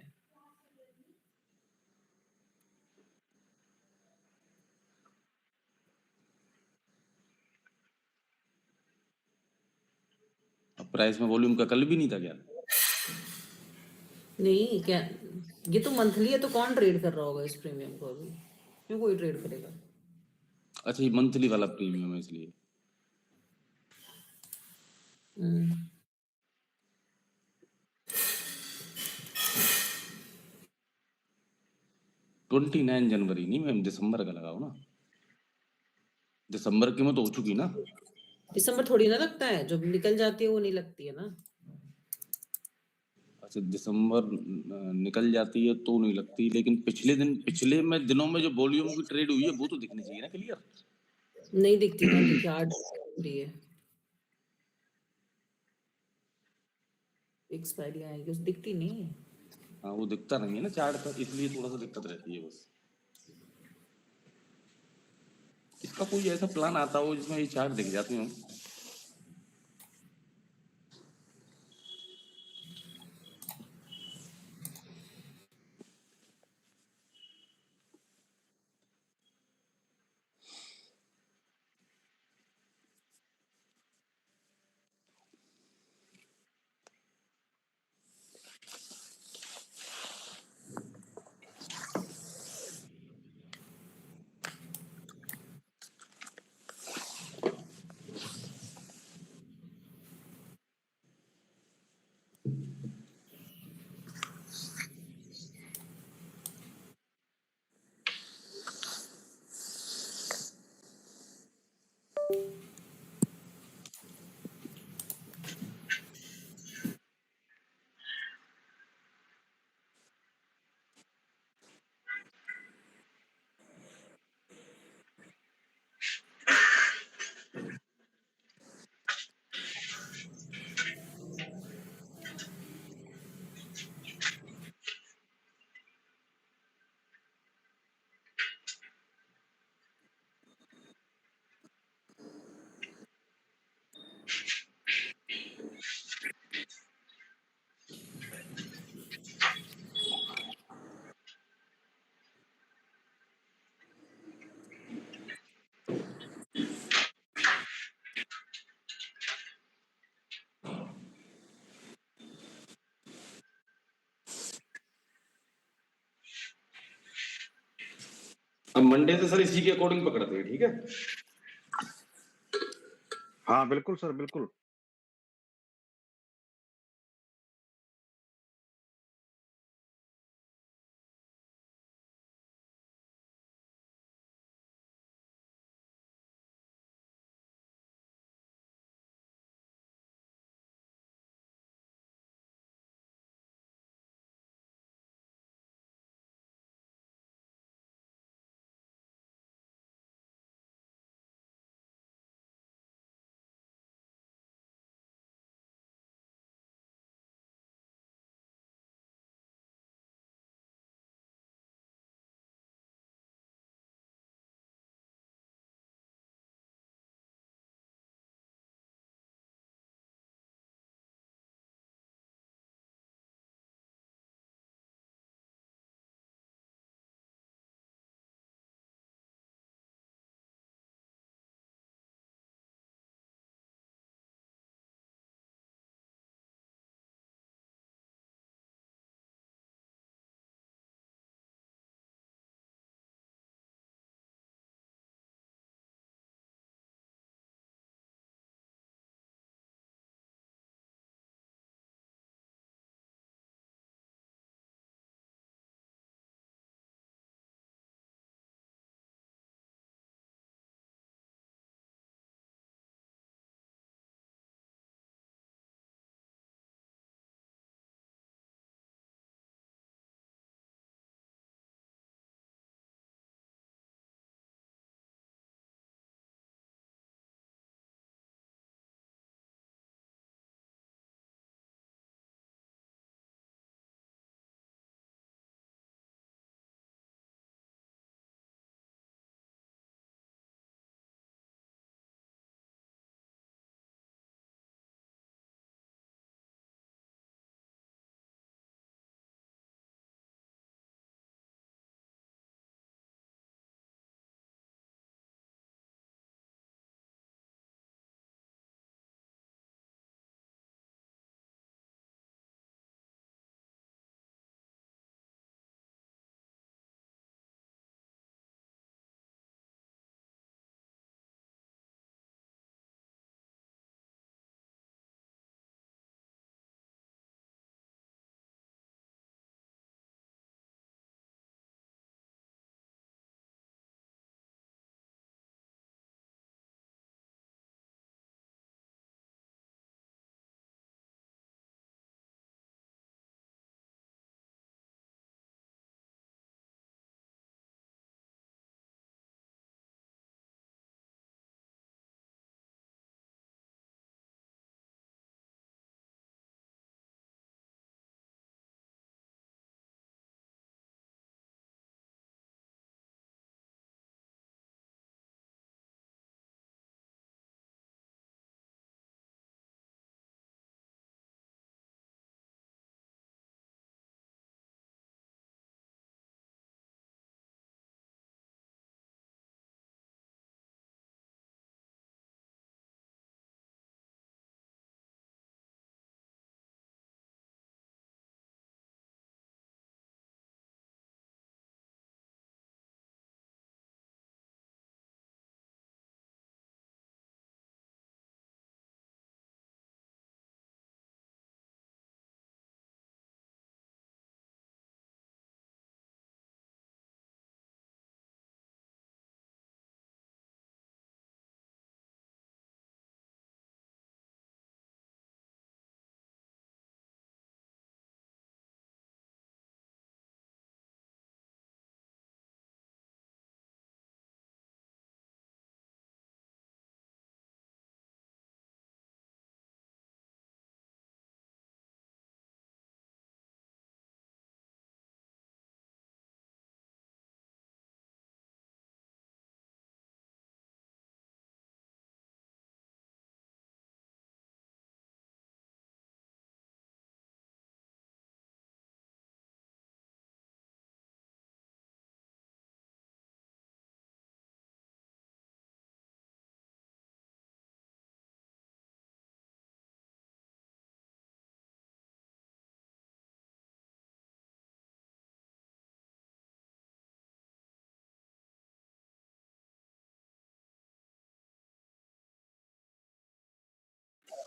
अब प्राइस में वॉल्यूम का कल भी नहीं था क्या? नहीं क्या, ये तो मंथली है तो कौन ट्रेड कर रहा होगा इस प्रीमियम को अभी? क्यों कोई ट्रेड करेगा? अच्छा, ये मंथली वाला प्रीमियम है इसलिए। 29 जनवरी नहीं मैम, दिसंबर का लगाओ ना। दिसंबर की में तो हो चुकी ना। दिसंबर थोड़ी ना लगता है, जो निकल जाती है वो नहीं लगती है ना। अच्छा, दिसंबर निकल जाती है तो नहीं लगती, लेकिन पिछले में दिनों में जो वॉल्यूम की ट्रेड हुई है वो तो दिखनी चाहिए ना क्लियर। नहीं दिखती ना, देखिए 8 रही है एक्सपायरी आएगी, उस दिखती नहीं है। हाँ, वो दिखता नहीं है ना चार्ट पर, इसलिए थोड़ा सा दिक्कत रहती है बस। इसका कोई ऐसा प्लान आता हो जिसमें ये चार्ट दिख जाते हो। अब मंडे से सर इसी के अकॉर्डिंग पकड़ते हैं, ठीक है? हाँ बिल्कुल सर, बिल्कुल।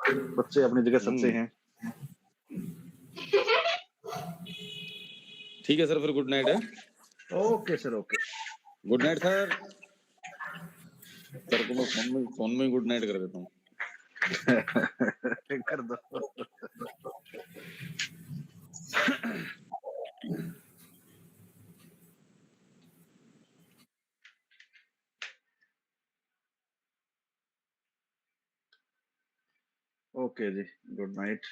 बच्चे अपनी जगह सच्चे हैं। ठीक है सर, फिर गुड नाइट है। Okay sir, okay. Good night sir. Sir को मैं फोन में ही गुड नाइट कर देता हूँ। कर दो। ओके जी, गुड नाइट।